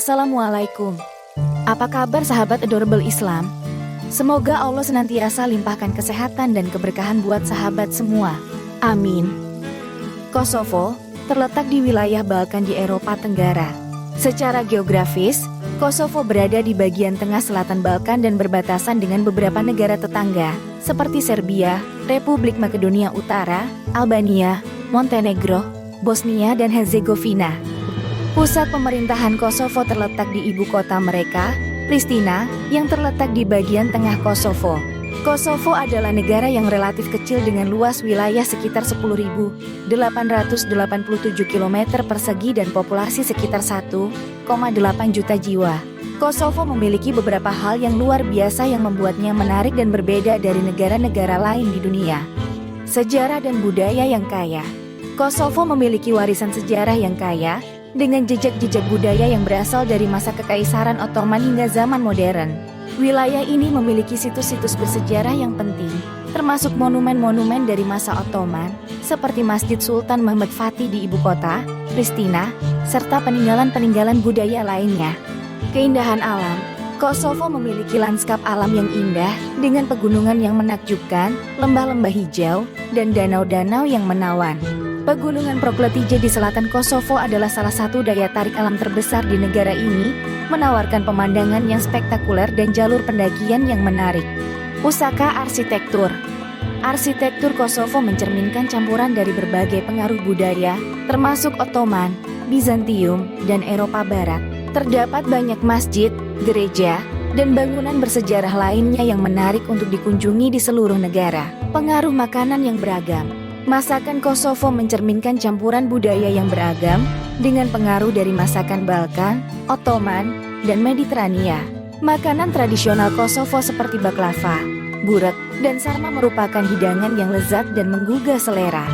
Assalamualaikum. Apa kabar sahabat Adorable Islam? Semoga Allah senantiasa limpahkan kesehatan dan keberkahan buat sahabat semua. Amin. Kosovo terletak di wilayah Balkan di Eropa Tenggara. Secara geografis, Kosovo berada di bagian tengah selatan Balkan dan berbatasan dengan beberapa negara tetangga, seperti Serbia, Republik Makedonia Utara, Albania, Montenegro, Bosnia dan Herzegovina. Pusat pemerintahan Kosovo terletak di ibu kota mereka, Pristina, yang terletak di bagian tengah Kosovo. Kosovo adalah negara yang relatif kecil dengan luas wilayah sekitar 10.887 km persegi dan populasi sekitar 1,8 juta jiwa. Kosovo memiliki beberapa hal yang luar biasa yang membuatnya menarik dan berbeda dari negara-negara lain di dunia. Sejarah dan budaya yang kaya. Kosovo memiliki warisan sejarah yang kaya, dengan jejak-jejak budaya yang berasal dari masa Kekaisaran Ottoman hingga zaman modern. Wilayah ini memiliki situs-situs bersejarah yang penting, termasuk monumen-monumen dari masa Ottoman, seperti Masjid Sultan Mehmed Fatih di ibu kota, Pristina, serta peninggalan-peninggalan budaya lainnya. Keindahan alam. Kosovo memiliki lanskap alam yang indah, dengan pegunungan yang menakjubkan, lembah-lembah hijau, dan danau-danau yang menawan. Pegunungan Prokletije di selatan Kosovo adalah salah satu daya tarik alam terbesar di negara ini, menawarkan pemandangan yang spektakuler dan jalur pendakian yang menarik. Pusaka arsitektur. Arsitektur Kosovo mencerminkan campuran dari berbagai pengaruh budaya, termasuk Ottoman, Bizantium, dan Eropa Barat. Terdapat banyak masjid, gereja, dan bangunan bersejarah lainnya yang menarik untuk dikunjungi di seluruh negara. Pengaruh makanan yang beragam. Masakan Kosovo mencerminkan campuran budaya yang beragam, dengan pengaruh dari masakan Balkan, Ottoman, dan Mediterania. Makanan tradisional Kosovo seperti baklava, burek, dan sarma merupakan hidangan yang lezat dan menggugah selera.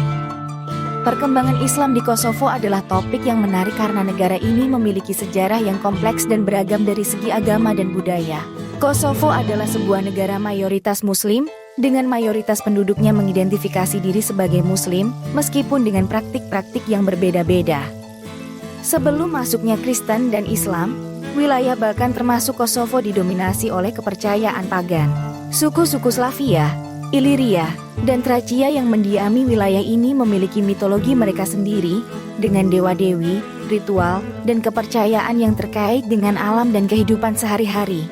Perkembangan Islam di Kosovo adalah topik yang menarik karena negara ini memiliki sejarah yang kompleks dan beragam dari segi agama dan budaya. Kosovo adalah sebuah negara mayoritas Muslim, dengan mayoritas penduduknya mengidentifikasi diri sebagai Muslim, meskipun dengan praktik-praktik yang berbeda-beda. Sebelum masuknya Kristen dan Islam, wilayah Balkan termasuk Kosovo didominasi oleh kepercayaan pagan. Suku-suku Slavia, Iliria, dan Tracia yang mendiami wilayah ini memiliki mitologi mereka sendiri, dengan dewa-dewi, ritual, dan kepercayaan yang terkait dengan alam dan kehidupan sehari-hari.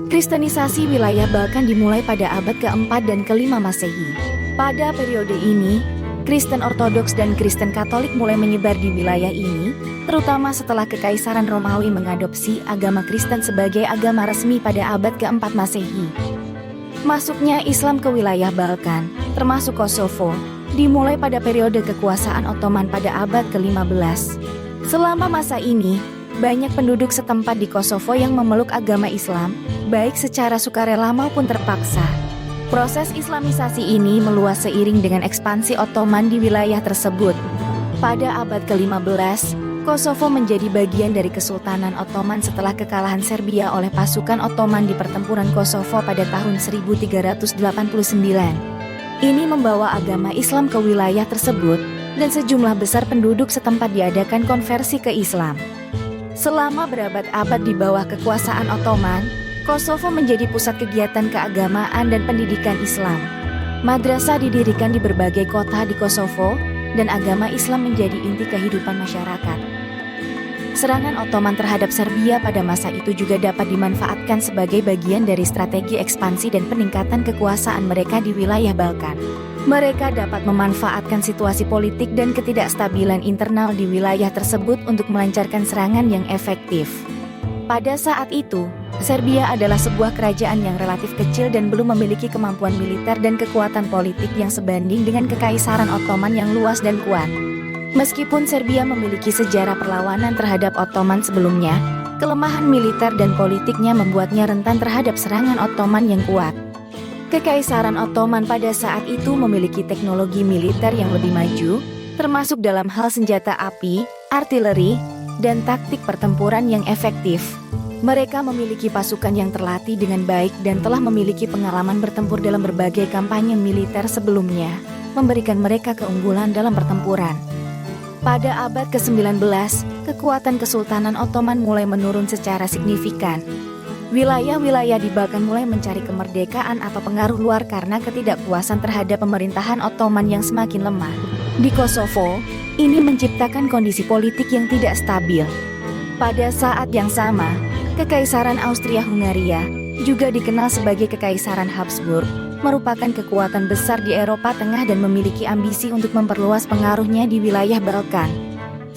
Kristenisasi wilayah Balkan dimulai pada abad ke-4 dan ke-5 Masehi. Pada periode ini, Kristen Ortodoks dan Kristen Katolik mulai menyebar di wilayah ini, terutama setelah Kekaisaran Romawi mengadopsi agama Kristen sebagai agama resmi pada abad ke-4 Masehi. Masuknya Islam ke wilayah Balkan, termasuk Kosovo, dimulai pada periode kekuasaan Ottoman pada abad ke-15. Selama masa ini, banyak penduduk setempat di Kosovo yang memeluk agama Islam, baik secara sukarela maupun terpaksa. Proses Islamisasi ini meluas seiring dengan ekspansi Ottoman di wilayah tersebut. Pada abad ke-15, Kosovo menjadi bagian dari Kesultanan Ottoman setelah kekalahan Serbia oleh pasukan Ottoman di pertempuran Kosovo pada tahun 1389. Ini membawa agama Islam ke wilayah tersebut, dan sejumlah besar penduduk setempat diadakan konversi ke Islam. Selama berabad-abad di bawah kekuasaan Ottoman, Kosovo menjadi pusat kegiatan keagamaan dan pendidikan Islam. Madrasah didirikan di berbagai kota di Kosovo, dan agama Islam menjadi inti kehidupan masyarakat. Serangan Ottoman terhadap Serbia pada masa itu juga dapat dimanfaatkan sebagai bagian dari strategi ekspansi dan peningkatan kekuasaan mereka di wilayah Balkan. Mereka dapat memanfaatkan situasi politik dan ketidakstabilan internal di wilayah tersebut untuk melancarkan serangan yang efektif. Pada saat itu, Serbia adalah sebuah kerajaan yang relatif kecil dan belum memiliki kemampuan militer dan kekuatan politik yang sebanding dengan Kekaisaran Ottoman yang luas dan kuat. Meskipun Serbia memiliki sejarah perlawanan terhadap Ottoman sebelumnya, kelemahan militer dan politiknya membuatnya rentan terhadap serangan Ottoman yang kuat. Kekaisaran Ottoman pada saat itu memiliki teknologi militer yang lebih maju, termasuk dalam hal senjata api, artileri, dan taktik pertempuran yang efektif. Mereka memiliki pasukan yang terlatih dengan baik dan telah memiliki pengalaman bertempur dalam berbagai kampanye militer sebelumnya, memberikan mereka keunggulan dalam pertempuran. Pada abad ke-19, kekuatan Kesultanan Ottoman mulai menurun secara signifikan. Wilayah-wilayah di Balkan mulai mencari kemerdekaan atau pengaruh luar karena ketidakpuasan terhadap pemerintahan Ottoman yang semakin lemah. Di Kosovo, ini menciptakan kondisi politik yang tidak stabil. Pada saat yang sama, Kekaisaran Austria-Hungaria, juga dikenal sebagai Kekaisaran Habsburg, merupakan kekuatan besar di Eropa Tengah dan memiliki ambisi untuk memperluas pengaruhnya di wilayah Balkan.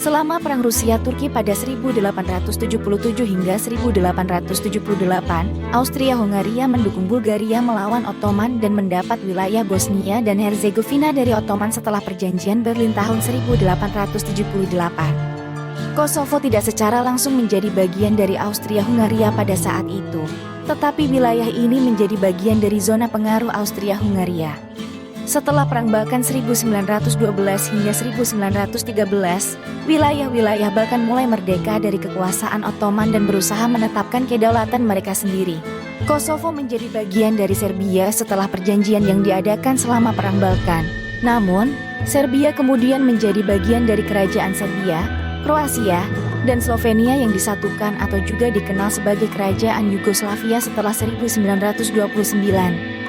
Selama Perang Rusia-Turki pada 1877 hingga 1878, Austria-Hungaria mendukung Bulgaria melawan Ottoman dan mendapat wilayah Bosnia dan Herzegovina dari Ottoman setelah Perjanjian Berlin tahun 1878. Kosovo tidak secara langsung menjadi bagian dari Austria-Hungaria pada saat itu, tetapi wilayah ini menjadi bagian dari zona pengaruh Austria-Hungaria. Setelah Perang Balkan 1912 hingga 1913, wilayah-wilayah Balkan mulai merdeka dari kekuasaan Ottoman dan berusaha menetapkan kedaulatan mereka sendiri. Kosovo menjadi bagian dari Serbia setelah perjanjian yang diadakan selama Perang Balkan. Namun, Serbia kemudian menjadi bagian dari Kerajaan Serbia, Kroasia, dan Slovenia yang disatukan atau juga dikenal sebagai Kerajaan Yugoslavia setelah 1929.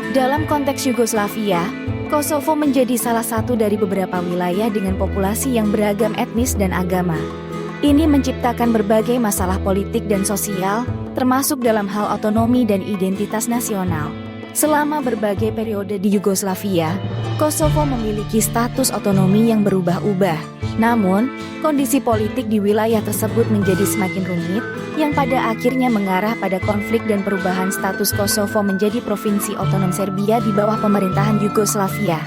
Dalam konteks Yugoslavia, Kosovo menjadi salah satu dari beberapa wilayah dengan populasi yang beragam etnis dan agama. Ini menciptakan berbagai masalah politik dan sosial, termasuk dalam hal otonomi dan identitas nasional. Selama berbagai periode di Yugoslavia, Kosovo memiliki status otonomi yang berubah-ubah. Namun, kondisi politik di wilayah tersebut menjadi semakin rumit, yang pada akhirnya mengarah pada konflik dan perubahan status Kosovo menjadi provinsi otonom Serbia di bawah pemerintahan Yugoslavia.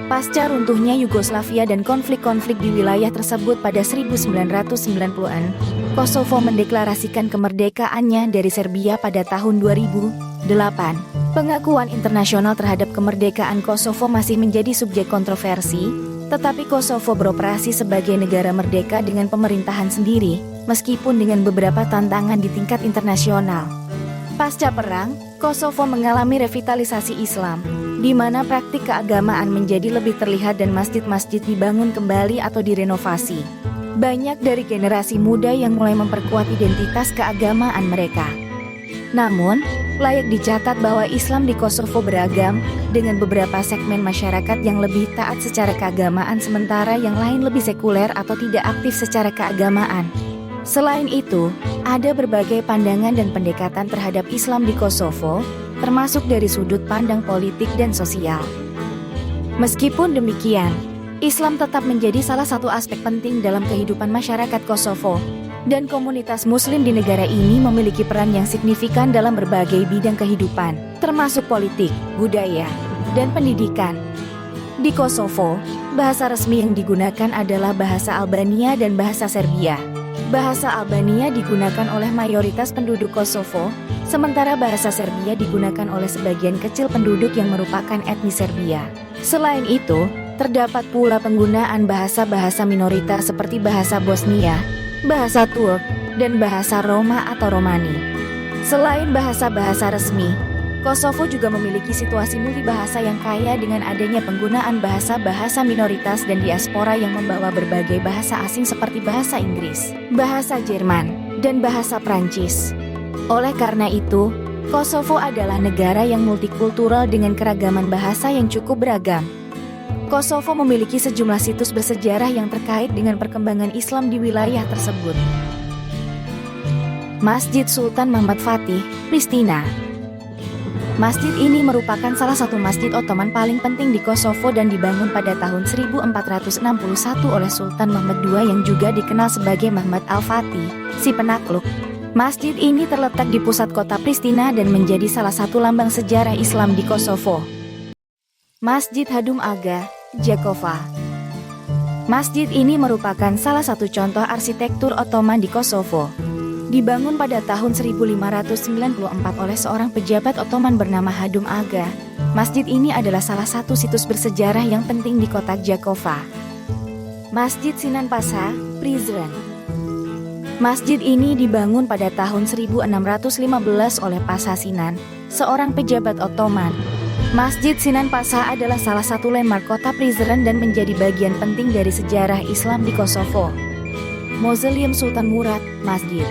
Pasca runtuhnya Yugoslavia dan konflik-konflik di wilayah tersebut pada 1990-an, Kosovo mendeklarasikan kemerdekaannya dari Serbia pada tahun 2008. Pengakuan internasional terhadap kemerdekaan Kosovo masih menjadi subjek kontroversi, tetapi Kosovo beroperasi sebagai negara merdeka dengan pemerintahan sendiri, meskipun dengan beberapa tantangan di tingkat internasional. Pasca perang, Kosovo mengalami revitalisasi Islam, di mana praktik keagamaan menjadi lebih terlihat dan masjid-masjid dibangun kembali atau direnovasi. Banyak dari generasi muda yang mulai memperkuat identitas keagamaan mereka. Namun, layak dicatat bahwa Islam di Kosovo beragam, dengan beberapa segmen masyarakat yang lebih taat secara keagamaan sementara yang lain lebih sekuler atau tidak aktif secara keagamaan. Selain itu, ada berbagai pandangan dan pendekatan terhadap Islam di Kosovo, termasuk dari sudut pandang politik dan sosial. Meskipun demikian, Islam tetap menjadi salah satu aspek penting dalam kehidupan masyarakat Kosovo, dan komunitas Muslim di negara ini memiliki peran yang signifikan dalam berbagai bidang kehidupan, termasuk politik, budaya, dan pendidikan. Di Kosovo, bahasa resmi yang digunakan adalah bahasa Albania dan bahasa Serbia. Bahasa Albania digunakan oleh mayoritas penduduk Kosovo, sementara bahasa Serbia digunakan oleh sebagian kecil penduduk yang merupakan etnis Serbia. Selain itu, terdapat pula penggunaan bahasa-bahasa minoritas seperti bahasa Bosnia, bahasa Turk, dan bahasa Roma atau Romani. Selain bahasa-bahasa resmi, Kosovo juga memiliki situasi multibahasa yang kaya dengan adanya penggunaan bahasa-bahasa minoritas dan diaspora yang membawa berbagai bahasa asing seperti bahasa Inggris, bahasa Jerman, dan bahasa Prancis. Oleh karena itu, Kosovo adalah negara yang multikultural dengan keragaman bahasa yang cukup beragam. Kosovo memiliki sejumlah situs bersejarah yang terkait dengan perkembangan Islam di wilayah tersebut. Masjid Sultan Mehmed Fatih, Pristina. Masjid ini merupakan salah satu masjid Ottoman paling penting di Kosovo dan dibangun pada tahun 1461 oleh Sultan Mehmed II yang juga dikenal sebagai Mehmed Al-Fatih, si penakluk. Masjid ini terletak di pusat kota Pristina dan menjadi salah satu lambang sejarah Islam di Kosovo. Masjid Hadum Aga, Jakova. Masjid ini merupakan salah satu contoh arsitektur Ottoman di Kosovo. Dibangun pada tahun 1594 oleh seorang pejabat Ottoman bernama Hadum Aga, masjid ini adalah salah satu situs bersejarah yang penting di kota Jakova. Masjid Sinan Pasha, Prizren. Masjid ini dibangun pada tahun 1615 oleh Pasha Sinan, seorang pejabat Ottoman. Masjid Sinan Pasha adalah salah satu landmark kota Prizren dan menjadi bagian penting dari sejarah Islam di Kosovo. Mausoleum Sultan Murad, Masjid.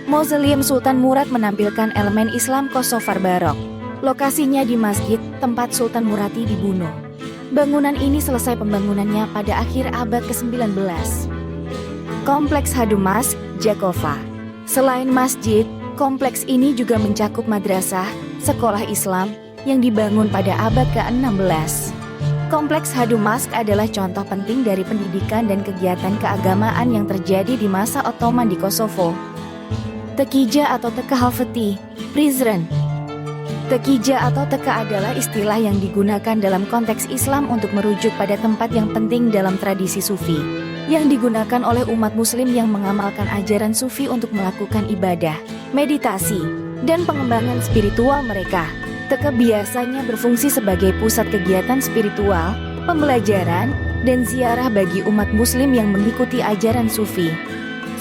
Mausoleum Sultan Murad menampilkan elemen Islam Kosovar barok. Lokasinya di masjid tempat Sultan Murati dibunuh. Bangunan ini selesai pembangunannya pada akhir abad ke-19. Kompleks Hadumas, Jakova. Selain masjid, kompleks ini juga mencakup madrasah, sekolah Islam, yang dibangun pada abad ke-16. Kompleks Hadumask adalah contoh penting dari pendidikan dan kegiatan keagamaan yang terjadi di masa Ottoman di Kosovo. Tekija atau Teka Halfeti, Prizren. Tekija atau Teka adalah istilah yang digunakan dalam konteks Islam untuk merujuk pada tempat yang penting dalam tradisi Sufi, yang digunakan oleh umat Muslim yang mengamalkan ajaran Sufi untuk melakukan ibadah, meditasi, dan pengembangan spiritual mereka. Teka biasanya berfungsi sebagai pusat kegiatan spiritual, pembelajaran, dan ziarah bagi umat Muslim yang mengikuti ajaran Sufi.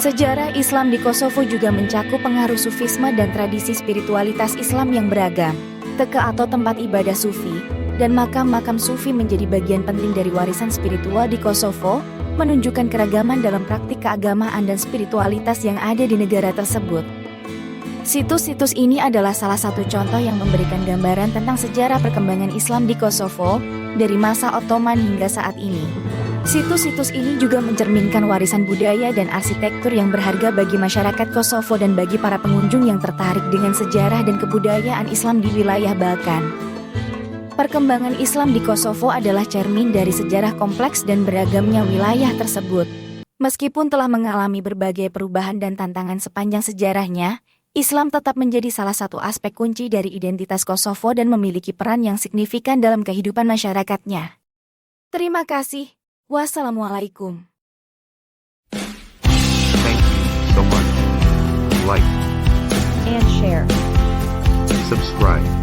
Sejarah Islam di Kosovo juga mencakup pengaruh Sufisme dan tradisi spiritualitas Islam yang beragam. Teka atau tempat ibadah Sufi dan makam-makam Sufi menjadi bagian penting dari warisan spiritual di Kosovo, menunjukkan keragaman dalam praktik keagamaan dan spiritualitas yang ada di negara tersebut. Situs-situs ini adalah salah satu contoh yang memberikan gambaran tentang sejarah perkembangan Islam di Kosovo dari masa Ottoman hingga saat ini. Situs-situs ini juga mencerminkan warisan budaya dan arsitektur yang berharga bagi masyarakat Kosovo dan bagi para pengunjung yang tertarik dengan sejarah dan kebudayaan Islam di wilayah Balkan. Perkembangan Islam di Kosovo adalah cermin dari sejarah kompleks dan beragamnya wilayah tersebut. Meskipun telah mengalami berbagai perubahan dan tantangan sepanjang sejarahnya, Islam tetap menjadi salah satu aspek kunci dari identitas Kosovo dan memiliki peran yang signifikan dalam kehidupan masyarakatnya. Terima kasih. Wassalamualaikum. Thank you so much. Like and share. subscribe.